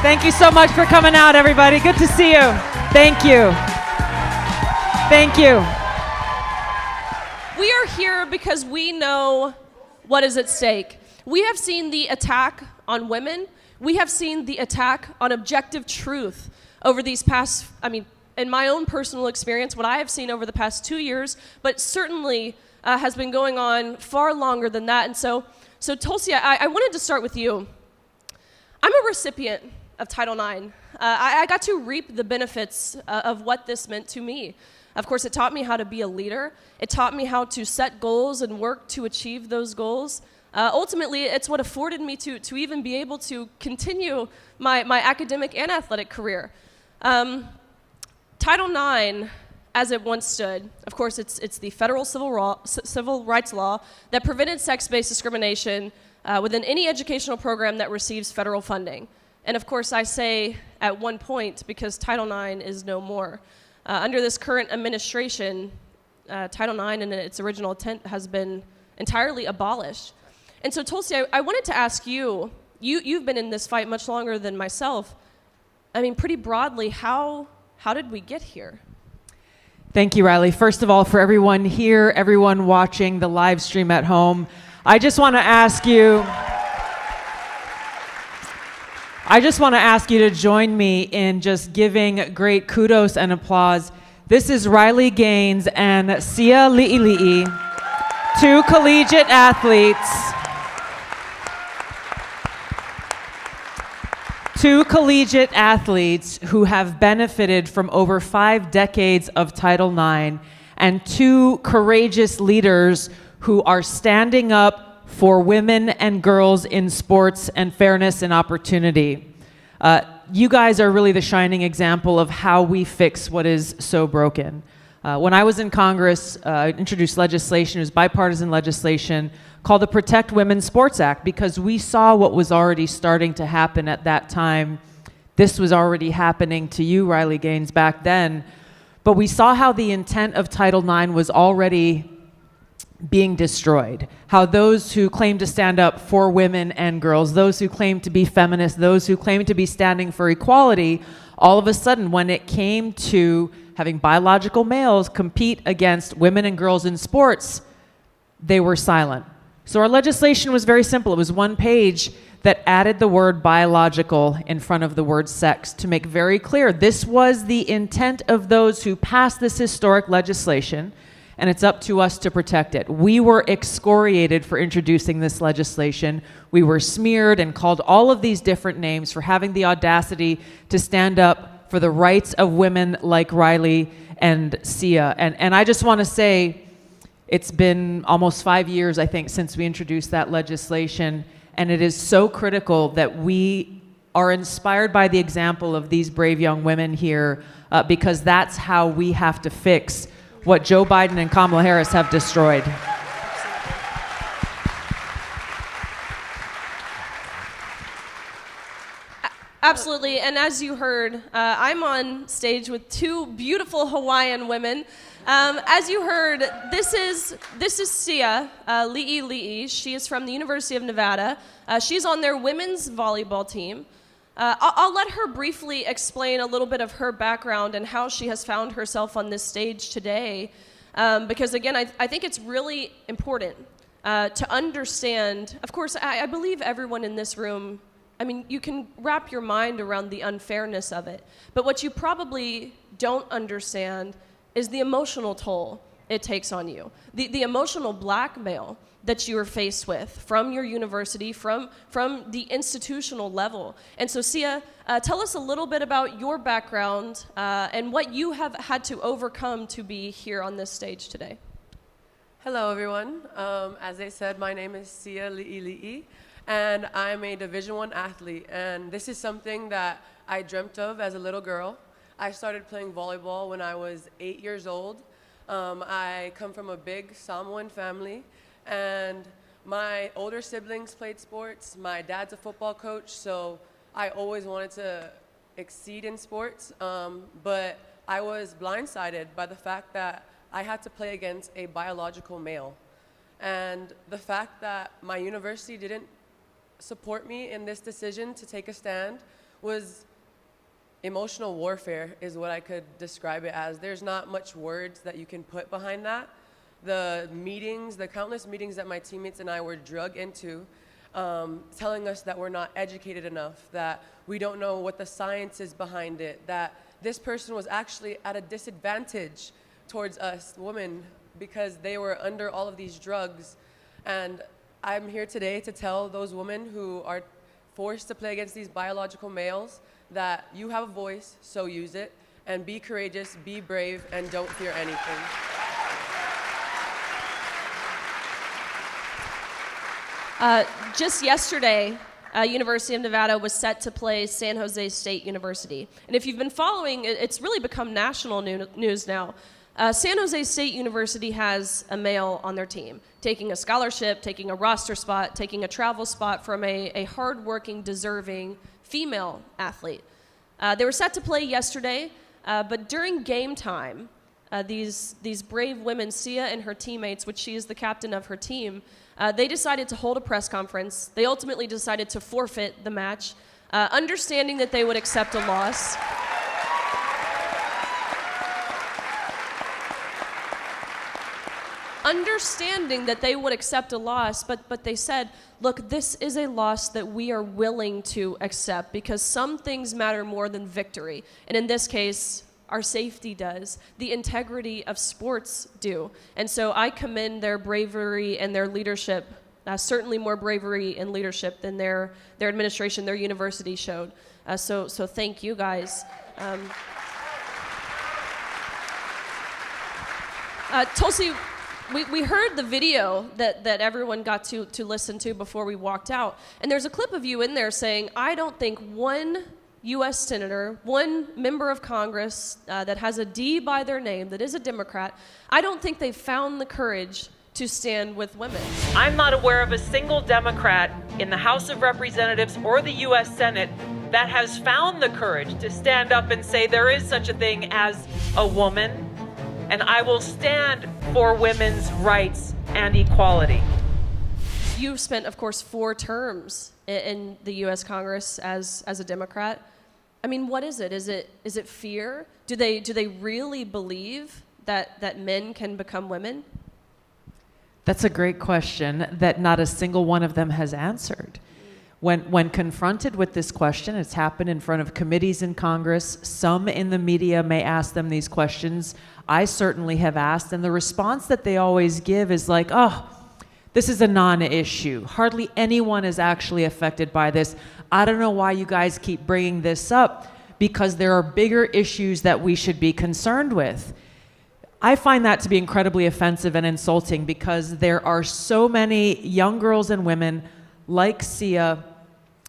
Thank you so much for coming out, everybody. Good to see you. Thank you. Thank you. We are here because we know what is at stake. We have seen the attack on women. We have seen the attack on objective truth over these past, in my own personal experience, what I have seen over the past 2 years, but certainly has been going on far longer than that. And so Tulsi, I wanted to start with you. I'm a recipient of Title IX. I got to reap the benefits of what this meant to me. Of course, it taught me how to be a leader. It taught me how to set goals and work to achieve those goals. Ultimately, it's what afforded me to even be able to continue my academic and athletic career. Title IX, as it once stood, of course, it's the federal civil rights law that prevented sex-based discrimination within any educational program that receives federal funding. And of course, I say at one point because Title IX is no more. Under this current administration, Title IX in its original intent has been entirely abolished. And so Tulsi, I wanted to ask you've been in this fight much longer than myself. Pretty broadly, how did we get here? Thank you, Riley. First of all, for everyone here, everyone watching the live stream at home, I just want to ask you to join me in just giving great kudos and applause. This is Riley Gaines and Sia Li'ili'i, two collegiate athletes. Two collegiate athletes who have benefited from over 5 decades of Title IX, and two courageous leaders who are standing up for women and girls in sports and fairness and opportunity. You guys are really the shining example of how we fix what is so broken. When I was in Congress, I introduced legislation, it was bipartisan legislation, called the Protect Women's Sports Act, because we saw what was already starting to happen at that time. This was already happening to you, Riley Gaines, back then. But we saw how the intent of Title IX was already being destroyed. How those who claim to stand up for women and girls, those who claim to be feminists, those who claim to be standing for equality, all of a sudden, when it came to having biological males compete against women and girls in sports, they were silent. So our legislation was very simple. It was one page that added the word biological in front of the word sex to make very clear this was the intent of those who passed this historic legislation, and it's up to us to protect it. We were excoriated for introducing this legislation. We were smeared and called all of these different names for having the audacity to stand up for the rights of women like Riley and Sia. And I just want to say, it's been almost 5 years, I think, since we introduced that legislation, and it is so critical that we are inspired by the example of these brave young women here, because that's how we have to fix what Joe Biden and Kamala Harris have destroyed. Absolutely, and as you heard, I'm on stage with two beautiful Hawaiian women. As you heard, this is Sia Li'ili'i. She is from the University of Nevada. She's on their women's volleyball team. I'll let her briefly explain a little bit of her background and how she has found herself on this stage today, because again, I think it's really important to understand. Of course, I believe everyone in this room, you can wrap your mind around the unfairness of it, but what you probably don't understand is the emotional toll it takes on you, the emotional blackmail that you are faced with from your university, from the institutional level. And so Sia, tell us a little bit about your background and what you have had to overcome to be here on this stage today. Hello, everyone. As they said, my name is Sia Li'ili'i, and I'm a Division I athlete. And this is something that I dreamt of as a little girl. I started playing volleyball when I was 8 years old. I come from a big Samoan family, and my older siblings played sports. My dad's a football coach, so I always wanted to exceed in sports, but I was blindsided by the fact that I had to play against a biological male. And the fact that my university didn't support me in this decision to take a stand was emotional warfare is what I could describe it as. There's not much words that you can put behind that. The meetings, the countless meetings that my teammates and I were drug into, telling us that we're not educated enough, that we don't know what the science is behind it, that this person was actually at a disadvantage towards us women because they were under all of these drugs. And I'm here today to tell those women who are forced to play against these biological males that you have a voice, so use it, and be courageous, be brave, and don't fear anything. Just yesterday, University of Nevada was set to play San Jose State University. And if you've been following, it's really become national news now. San Jose State University has a male on their team, taking a scholarship, taking a roster spot, taking a travel spot from a hardworking, deserving female athlete. They were set to play yesterday, but during game time, these brave women, Sia and her teammates, which she is the captain of her team, they decided to hold a press conference. They ultimately decided to forfeit the match, understanding that they would accept a loss. Understanding that they would accept a loss, but they said, look, this is a loss that we are willing to accept because some things matter more than victory. And in this case, our safety does. The integrity of sports do. And so I commend their bravery and their leadership, certainly more bravery and leadership than their administration, their university showed. So thank you guys. Tulsi, we heard the video that everyone got to listen to before we walked out. And there's a clip of you in there saying, I don't think one U.S. senator, one member of Congress that has a D by their name, that is a Democrat, I don't think they've found the courage to stand with women. I'm not aware of a single Democrat in the House of Representatives or the U.S. Senate that has found the courage to stand up and say there is such a thing as a woman, and I will stand for women's rights and equality. You've spent, of course, 4 terms in the U.S. Congress as a Democrat. I mean, what is it? Is it fear? Do they really believe that men can become women? That's a great question that not a single one of them has answered. When confronted with this question, it's happened in front of committees in Congress. Some in the media may ask them these questions. I certainly have asked, and the response that they always give is like, oh, this is a non-issue. Hardly anyone is actually affected by this. I don't know why you guys keep bringing this up, because there are bigger issues that we should be concerned with. I find that to be incredibly offensive and insulting because there are so many young girls and women like Sia,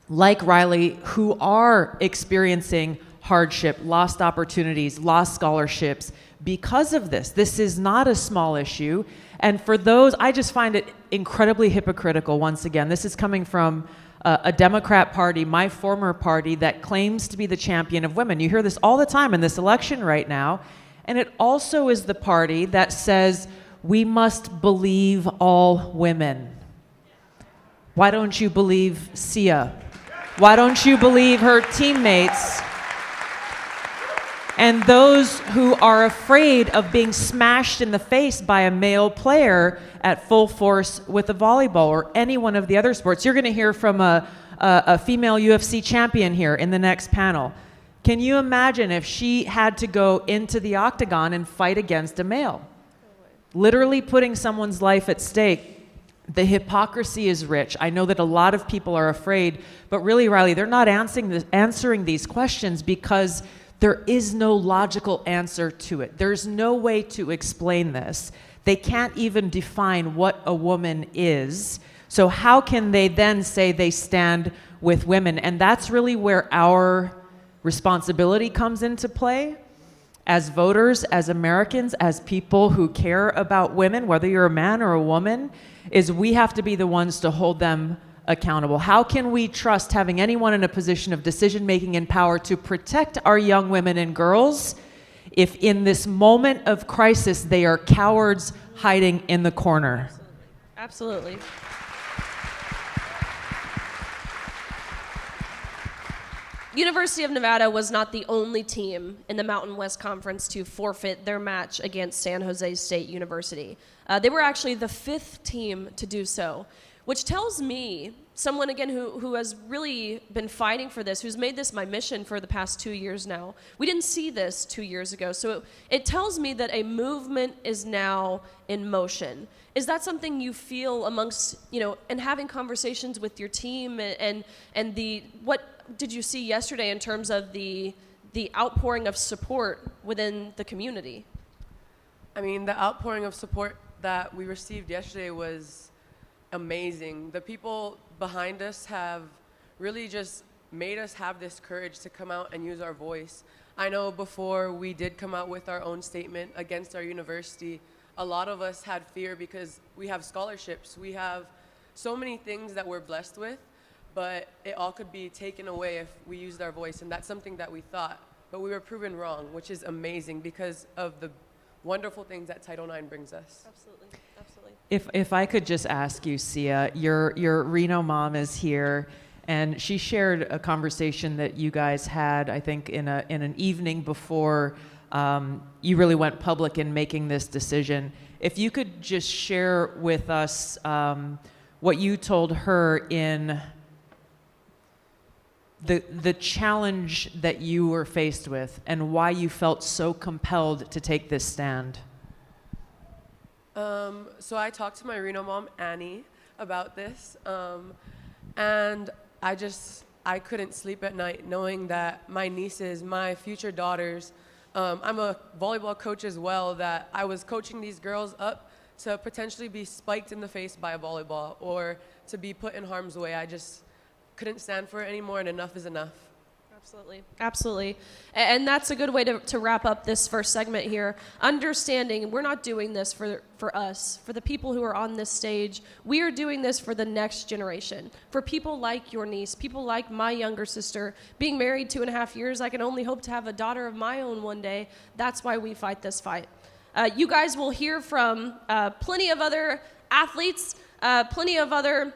like Riley, who are experiencing hardship, lost opportunities, lost scholarships because of this. This is not a small issue. And for those, I just find it incredibly hypocritical. Once again, this is coming from a Democrat party, my former party, that claims to be the champion of women. You hear this all the time in this election right now. And it also is the party that says we must believe all women. Why don't you believe Sia? Why don't you believe her teammates? And those who are afraid of being smashed in the face by a male player at full force with a volleyball or any one of the other sports. You're going to hear from a female UFC champion here in the next panel. Can you imagine if she had to go into the octagon and fight against a male? Literally putting someone's life at stake. The hypocrisy is rich. I know that a lot of people are afraid, but really, Riley, they're not answering these questions because there is no logical answer to it. There's no way to explain this. They can't even define what a woman is. So how can they then say they stand with women? And that's really where our responsibility comes into play as voters, as Americans, as people who care about women, whether you're a man or a woman, is we have to be the ones to hold them accountable. How can we trust having anyone in a position of decision-making and power to protect our young women and girls if in this moment of crisis they are cowards hiding in the corner? University of Nevada was not the only team in the Mountain West Conference to forfeit their match against San Jose State University. They were actually the 5th team to do so, which tells me, someone again who has really been fighting for this, who's made this my mission for the past 2 years now. We didn't see this 2 years ago, so it tells me that a movement is now in motion. Is that something you feel amongst, and having conversations with your team and what did you see yesterday in terms of the outpouring of support within the community? I mean, the outpouring of support that we received yesterday was amazing. The people behind us have really just made us have this courage to come out and use our voice. I know before we did come out with our own statement against our university, a lot of us had fear because we have scholarships. We have so many things that we're blessed with, but it all could be taken away if we used our voice, and that's something that we thought, but we were proven wrong, which is amazing because of the wonderful things that Title IX brings us. Absolutely. If I could just ask you, Sia, your Reno mom is here, and she shared a conversation that you guys had, I think, in an evening before you really went public in making this decision. If you could just share with us what you told her in the challenge that you were faced with and why you felt so compelled to take this stand. So I talked to my Reno mom, Annie, about this, and I couldn't sleep at night knowing that my nieces, my future daughters, I'm a volleyball coach as well, that I was coaching these girls up to potentially be spiked in the face by a volleyball or to be put in harm's way. I just couldn't stand for it anymore, and enough is enough. Absolutely. And that's a good way to wrap up this first segment here. Understanding we're not doing this for us, for the people who are on this stage. We are doing this for the next generation, for people like your niece, people like my younger sister. Being married 2.5 years, I can only hope to have a daughter of my own one day. That's why we fight this fight. You guys will hear from plenty of other athletes, plenty of other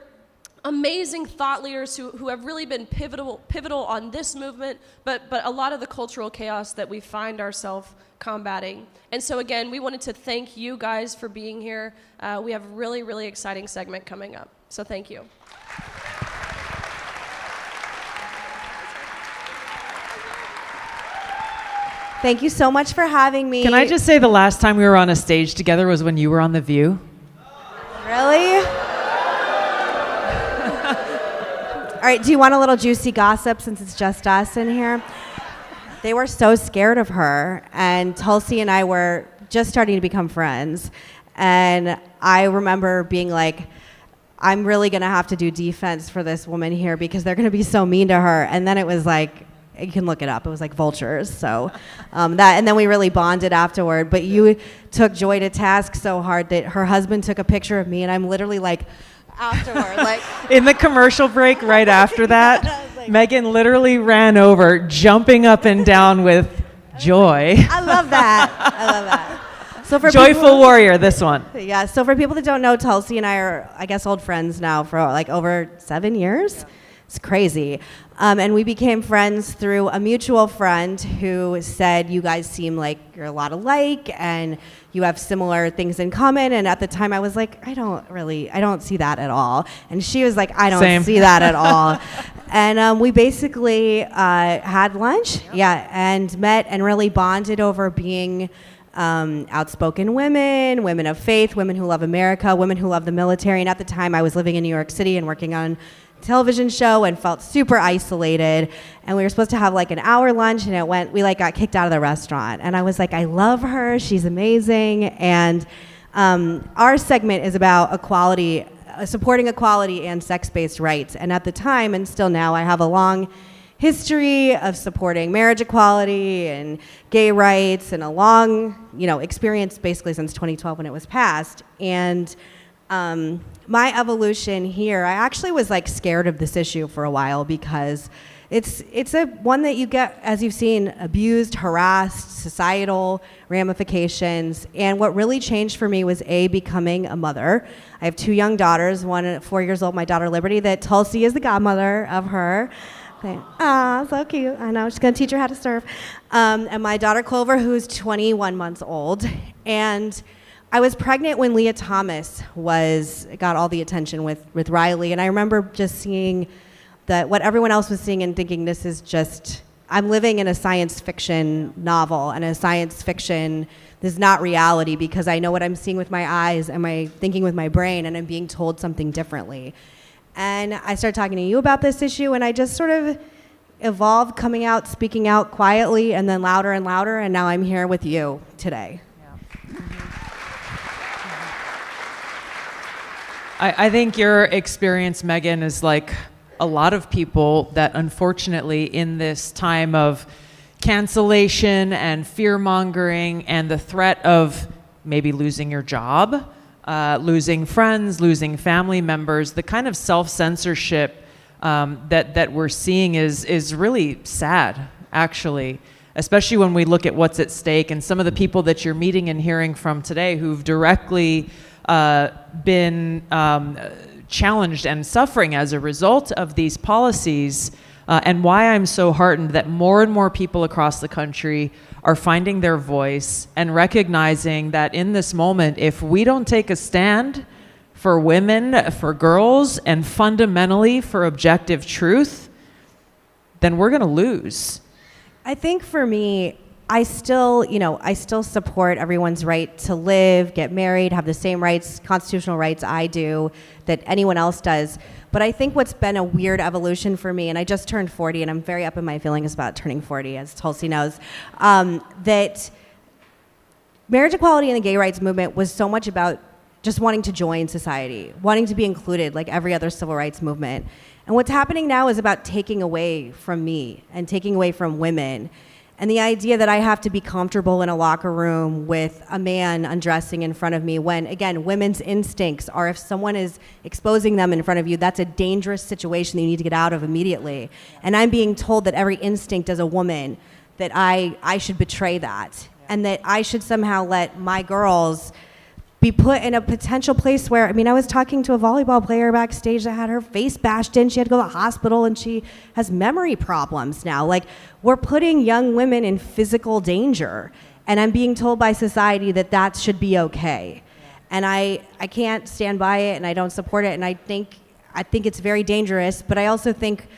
amazing thought leaders who have really been pivotal on this movement, but a lot of the cultural chaos that we find ourselves combating. And so again, we wanted to thank you guys for being here. We have a really, really exciting segment coming up. So thank you. Thank you so much for having me. Can I just say the last time we were on a stage together was when you were on The View? Really? All right, do you want a little juicy gossip since it's just us in here? They were so scared of her, and Tulsi and I were just starting to become friends. And I remember being like, I'm really gonna have to do defense for this woman here because they're gonna be so mean to her. And then it was like, you can look it up, it was like vultures. So and then we really bonded afterward. But you took Joy to task so hard that her husband took a picture of me, and I'm literally like, afterward, like in the commercial break right after that, like, Meghan literally ran over, jumping up and down with Joy. I love that. So for Joyful people, warrior, this one. Yeah. So for people that don't know, Tulsi and I are, I guess, old friends now for like over 7 years. Yeah. It's crazy. And we became friends through a mutual friend who said, you guys seem like you're a lot alike and you have similar things in common. And at the time I was like, I don't see that at all. And she was like, I don't see that at all. And we basically had lunch, and met and really bonded over being outspoken women of faith, women who love America, women who love the military. And at the time I was living in New York City and working on television show and felt super isolated, and we were supposed to have like an hour lunch, and we got kicked out of the restaurant, and I was like, I love her, she's amazing. And our segment is about equality, supporting equality and sex-based rights. And at the time, and still now, I have a long history of supporting marriage equality and gay rights, and a long experience basically since 2012 when it was passed. And my evolution here, I actually was like scared of this issue for a while because it's a one that you get, as you've seen, abused, harassed, societal ramifications. And what really changed for me was becoming a mother. I have 2 young daughters, one at 4 years old, my daughter Liberty, that Tulsi is the godmother of her. So cute. I know. She's going to teach her how to surf. And my daughter Clover, who's 21 months old. And I was pregnant when Leah Thomas got all the attention with Riley. And I remember just seeing what everyone else was seeing and thinking, this is just, I'm living in a science fiction novel, and a science fiction is not reality, because I know what I'm seeing with my eyes and my thinking with my brain, and I'm being told something differently. And I started talking to you about this issue, and I just sort of evolved, coming out, speaking out quietly, and then louder and louder, and now I'm here with you today. I think your experience, Meghan, is like a lot of people that unfortunately in this time of cancellation and fear-mongering and the threat of maybe losing your job, losing friends, losing family members, the kind of self-censorship that we're seeing is really sad, actually, especially when we look at what's at stake, and some of the people that you're meeting and hearing from today who've directly been challenged and suffering as a result of these policies, and why I'm so heartened that more and more people across the country are finding their voice and recognizing that in this moment, if we don't take a stand for women, for girls, and fundamentally for objective truth, then we're going to lose. I think for me, I still support everyone's right to live, get married, have the same rights, constitutional rights I do, that anyone else does. But I think what's been a weird evolution for me, and I just turned 40, and I'm very up in my feelings about turning 40, as Tulsi knows, that marriage equality and the gay rights movement was so much about just wanting to join society, wanting to be included like every other civil rights movement. And what's happening now is about taking away from me and taking away from women. And the idea that I have to be comfortable in a locker room with a man undressing in front of me when, again, women's instincts are, if someone is exposing them in front of you, that's a dangerous situation that you need to get out of immediately. And I'm being told that every instinct as a woman, that I should betray that, and that I should somehow let my girls be put in a potential place where, I mean, I was talking to a volleyball player backstage that had her face bashed in. She had to go to the hospital, and she has memory problems now. Like, we're putting young women in physical danger, and I'm being told by society that should be okay. And I can't stand by it, and I don't support it, and I think it's very dangerous, but I also think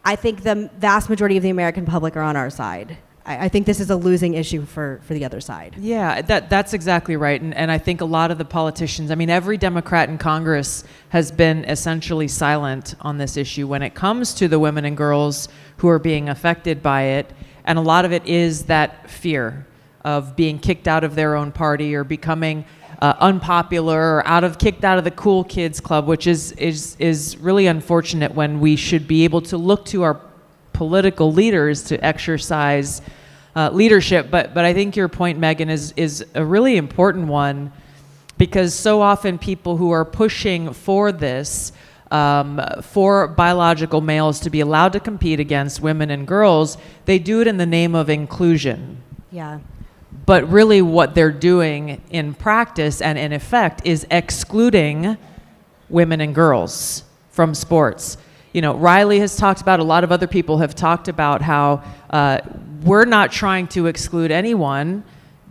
the vast majority of the American public are on our side. I think this is a losing issue for the other side. Yeah, that's exactly right. And I think a lot of the politicians, I mean, every Democrat in Congress has been essentially silent on this issue when it comes to the women and girls who are being affected by it. And a lot of it is that fear of being kicked out of their own party or becoming unpopular or kicked out of the cool kids club, which is really unfortunate when we should be able to look to our political leaders to exercise leadership. But I think your point, Meghan, is a really important one, because so often people who are pushing for this, for biological males to be allowed to compete against women and girls, they do it in the name of inclusion. Yeah. But really what they're doing in practice and in effect is excluding women and girls from sports. You know, Riley has talked about, a lot of other people have talked about how we're not trying to exclude anyone,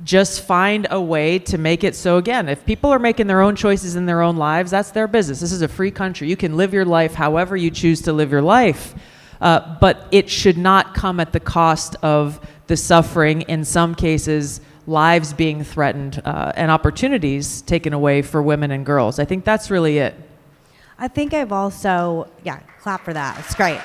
just find a way to make it so, again, if people are making their own choices in their own lives, that's their business. This is a free country. You can live your life however you choose to live your life, but it should not come at the cost of the suffering, in some cases, lives being threatened, and opportunities taken away for women and girls. I think that's really it. I think I've also, clap for that. It's great.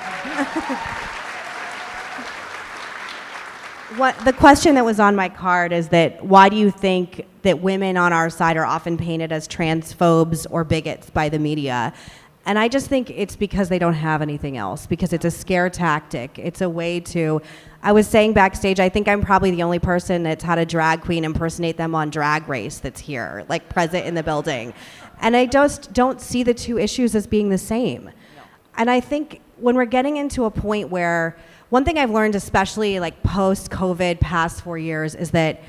The question that was on my card is that why do you think that women on our side are often painted as transphobes or bigots by the media? And I just think it's because they don't have anything else, because it's a scare tactic. It's a way to, I was saying backstage, I think I'm probably the only person that's had a drag queen impersonate them on Drag Race that's here, like present in the building. And I just don't see the two issues as being the same. No. And I think when we're getting into a point where, one thing I've learned, especially like post-COVID, past 4 years, is that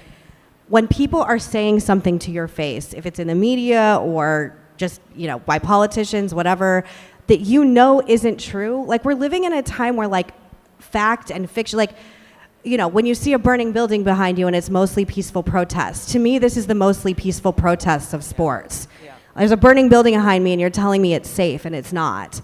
when people are saying something to your face, if it's in the media or just, by politicians, whatever, that you know isn't true. Like, we're living in a time where like fact and fiction, like, you know, when you see a burning building behind you and it's mostly peaceful protests, to me, this is the mostly peaceful protests of sports. Yeah. There's a burning building behind me and you're telling me it's safe and it's not.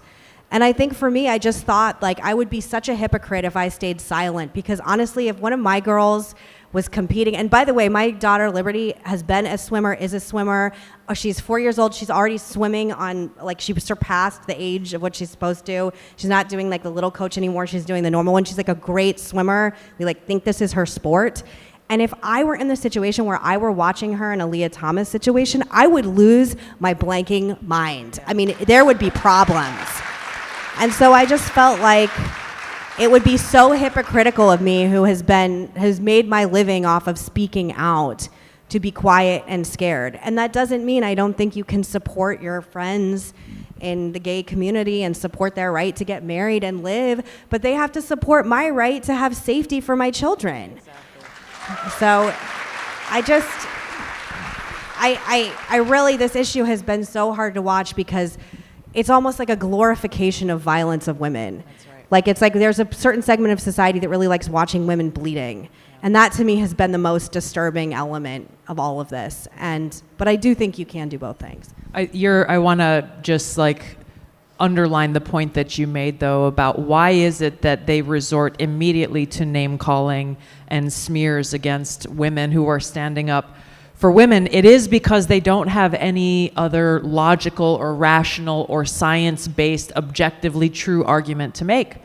And I think for me, I just thought like I would be such a hypocrite if I stayed silent, because honestly, if one of my girls was competing, and by the way, my daughter Liberty has been a swimmer, is a swimmer. She's 4 years old. She's already swimming on, like, she surpassed the age of what she's supposed to. She's not doing like the little coach anymore. She's doing the normal one. She's like a great swimmer. We like think this is her sport. And if I were in the situation where I were watching her in a Leah Thomas situation, I would lose my blanking mind. I mean, there would be problems. And so I just felt like it would be so hypocritical of me, who has made my living off of speaking out, to be quiet and scared. And that doesn't mean I don't think you can support your friends in the gay community and support their right to get married and live, but they have to support my right to have safety for my children. Exactly. So I really, this issue has been so hard to watch because it's almost like a glorification of violence of women. That's right. Like, it's like there's a certain segment of society that really likes watching women bleeding. Yeah. And that to me has been the most disturbing element of all of this. But I do think you can do both things. I want to just like underline the point that you made, though, about why is it that they resort immediately to name calling and smears against women who are standing up for women. It is because they don't have any other logical or rational or science-based, objectively true argument to make.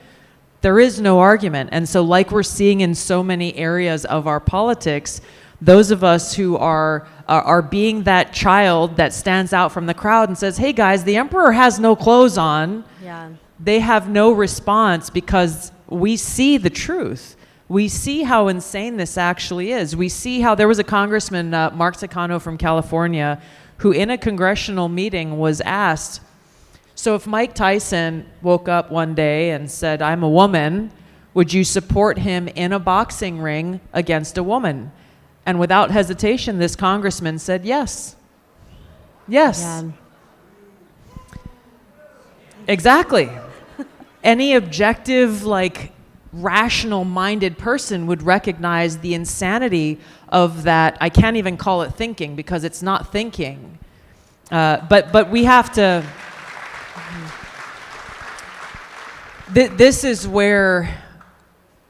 There is no argument. And so, like we're seeing in so many areas of our politics, those of us who are being that child that stands out from the crowd and says, hey guys, the emperor has no clothes on. Yeah. They have no response because we see the truth. We see how insane this actually is. We see how there was a congressman, Mark Takano from California, who in a congressional meeting was asked, so if Mike Tyson woke up one day and said, I'm a woman, would you support him in a boxing ring against a woman? And without hesitation, this congressman said yes. Yes. Yeah. Exactly. Any objective, like, rational-minded person would recognize the insanity of that. I can't even call it thinking because it's not thinking. But we have to... This is where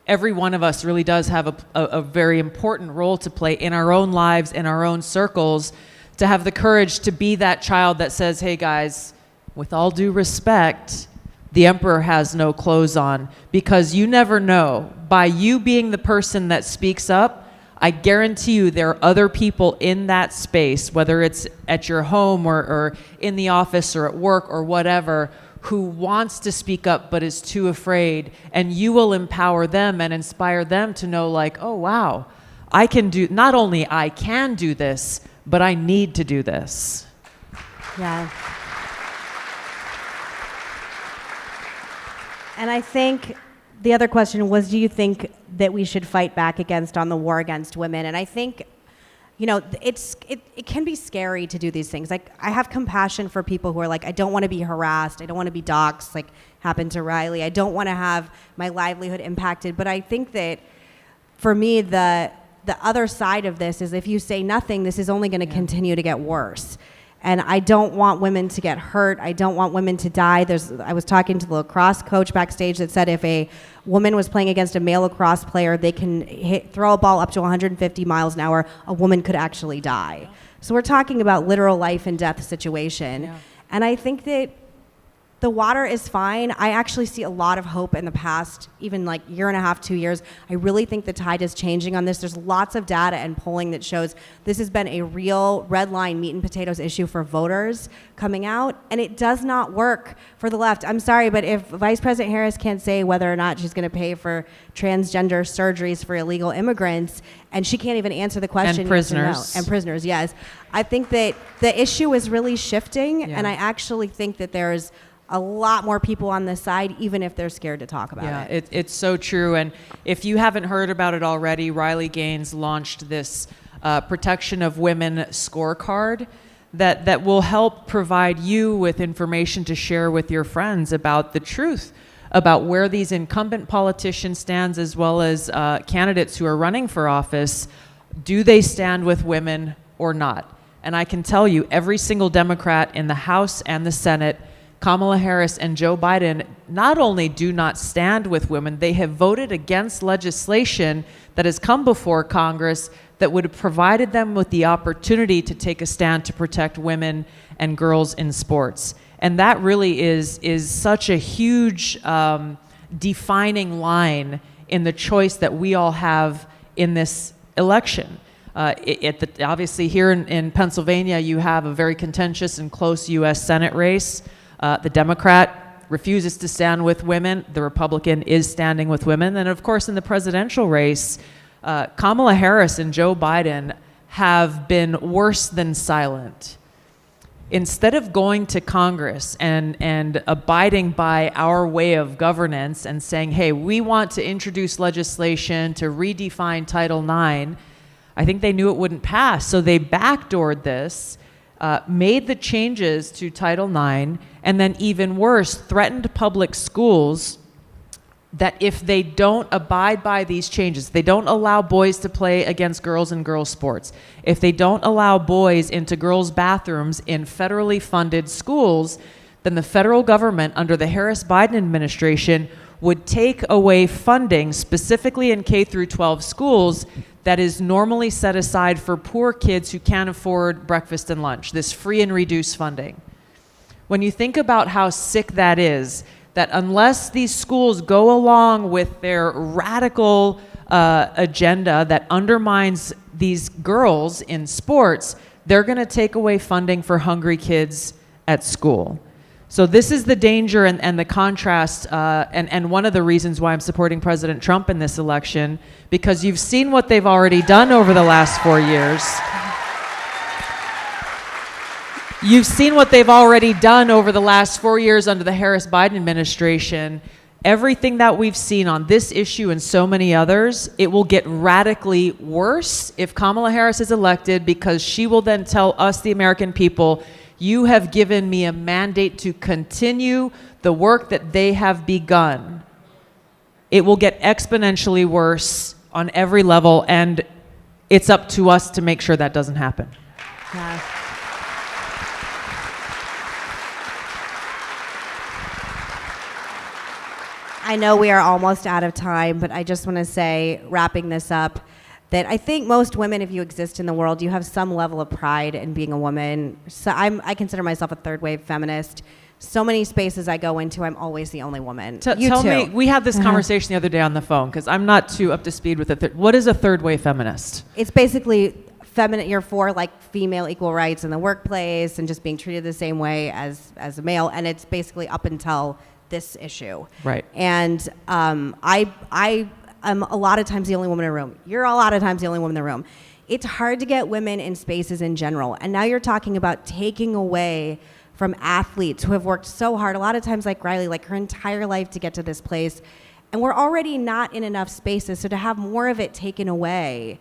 every one of us really does have a very important role to play in our own lives, in our own circles, to have the courage to be that child that says, hey guys, with all due respect, the emperor has no clothes on, because you never know. By you being the person that speaks up, I guarantee you there are other people in that space, whether it's at your home or in the office or at work or whatever, who wants to speak up but is too afraid, and you will empower them and inspire them to know, like, oh wow, I can do, not only I can do this, but I need to do this. Yeah. And I think the other question was, do you think that we should fight back on the war against women? And I think, you know, it can be scary to do these things. Like, I have compassion for people who are like, I don't want to be harassed. I don't want to be doxxed, like happened to Riley. I don't want to have my livelihood impacted. But I think that for me, the other side of this is if you say nothing, this is only going to continue to get worse. And I don't want women to get hurt. I don't want women to die. I was talking to the lacrosse coach backstage that said if a woman was playing against a male lacrosse player, they can throw a ball up to 150 miles an hour. A woman could actually die. So we're talking about literal life and death situation. Yeah. And I think that the water is fine. I actually see a lot of hope in the past, even like year and a half, 2 years. I really think the tide is changing on this. There's lots of data and polling that shows this has been a real red line meat and potatoes issue for voters coming out, and it does not work for the left. I'm sorry, but if Vice President Harris can't say whether or not she's going to pay for transgender surgeries for illegal immigrants, and she can't even answer the question. And prisoners. Yes or no. And prisoners, yes. I think that the issue is really shifting, and I actually think that there's a lot more people on this side, even if they're scared to talk about it. It's so true. And if you haven't heard about it already, Riley Gaines launched this Protection of Women scorecard that will help provide you with information to share with your friends about the truth about where these incumbent politicians stand, as well as candidates who are running for office. Do they stand with women or not? And I can tell you, every single Democrat in the House and the Senate, Kamala Harris and Joe Biden, not only do not stand with women, they have voted against legislation that has come before Congress that would have provided them with the opportunity to take a stand to protect women and girls in sports. And that really is such a huge defining line in the choice that we all have in this election. Obviously here in Pennsylvania, you have a very contentious and close U.S. Senate race. The Democrat refuses to stand with women. The Republican is standing with women. And of course, in the presidential race, Kamala Harris and Joe Biden have been worse than silent. Instead of going to Congress and abiding by our way of governance and saying, hey, we want to introduce legislation to redefine Title IX, I think they knew it wouldn't pass. So they backdoored this, made the changes to Title IX, and then even worse, threatened public schools that if they don't abide by these changes, they don't allow boys to play against girls in girls' sports, if they don't allow boys into girls' bathrooms in federally funded schools, then the federal government under the Harris-Biden administration would take away funding specifically in K through 12 schools that is normally set aside for poor kids who can't afford breakfast and lunch, this free and reduced funding. When you think about how sick that is, that unless these schools go along with their radical agenda that undermines these girls in sports, they're going to take away funding for hungry kids at school. So this is the danger and the contrast, and one of the reasons why I'm supporting President Trump in this election, because you've seen what they've already done over the last 4 years. You've seen what they've already done over the last 4 years under the Harris-Biden administration. Everything that we've seen on this issue and so many others, it will get radically worse if Kamala Harris is elected, because she will then tell us, the American people, you have given me a mandate to continue the work that they have begun. It will get exponentially worse on every level, and it's up to us to make sure that doesn't happen. Yeah. I know we are almost out of time, but I just want to say, wrapping this up, that I think most women, if you exist in the world, you have some level of pride in being a woman. So I consider myself a third wave feminist. So many spaces I go into, I'm always the only woman. Tell me, we had this conversation the other day on the phone, because I'm not too up to speed with it. What is a third wave feminist? It's basically feminine. You're for like female equal rights in the workplace and just being treated the same way as a male. And it's basically up until this issue. Right. And I am a lot of times the only woman in the room. You're a lot of times the only woman in the room. It's hard to get women in spaces in general. And now you're talking about taking away from athletes who have worked so hard, a lot of times like Riley, like her entire life to get to this place. And we're already not in enough spaces. So to have more of it taken away,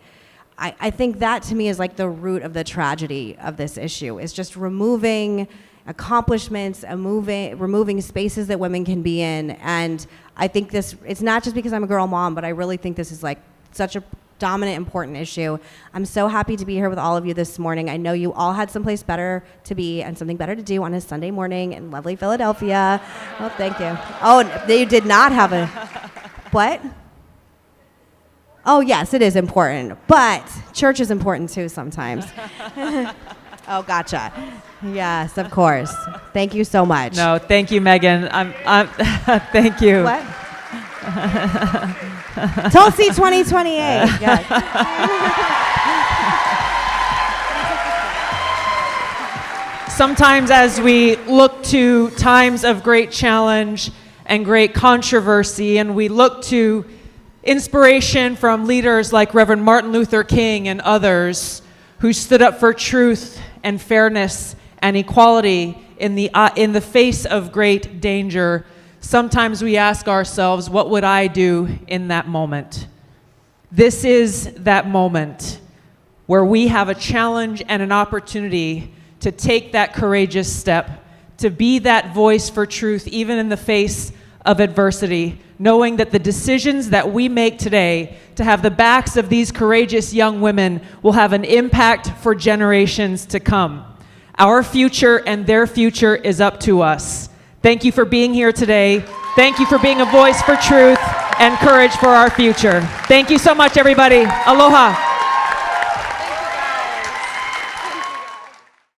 I think that to me is like the root of the tragedy of this issue, is just removing accomplishments and removing spaces that women can be in. And I think it's not just because I'm a girl mom, but I really think this is like such a dominant, important issue. I'm so happy to be here with all of you this morning. I know you all had someplace better to be and something better to do on a Sunday morning in lovely Philadelphia. Oh, thank you. Oh, you did not have a, what? Oh, yes, it is important, but church is important too sometimes. Oh, gotcha. Yes, of course. Thank you so much. No, thank you, Megan. Thank you. What? Tulsi 2028. Yes. Sometimes as we look to times of great challenge and great controversy, and we look to inspiration from leaders like Reverend Martin Luther King and others who stood up for truth and fairness and equality in the face of great danger, sometimes we ask ourselves, what would I do in that moment? This is that moment where we have a challenge and an opportunity to take that courageous step, to be that voice for truth, even in the face of adversity, knowing that the decisions that we make today to have the backs of these courageous young women will have an impact for generations to come. Our future and their future is up to us. Thank you for being here today. Thank you for being a voice for truth and courage for our future. Thank you so much, everybody. Aloha.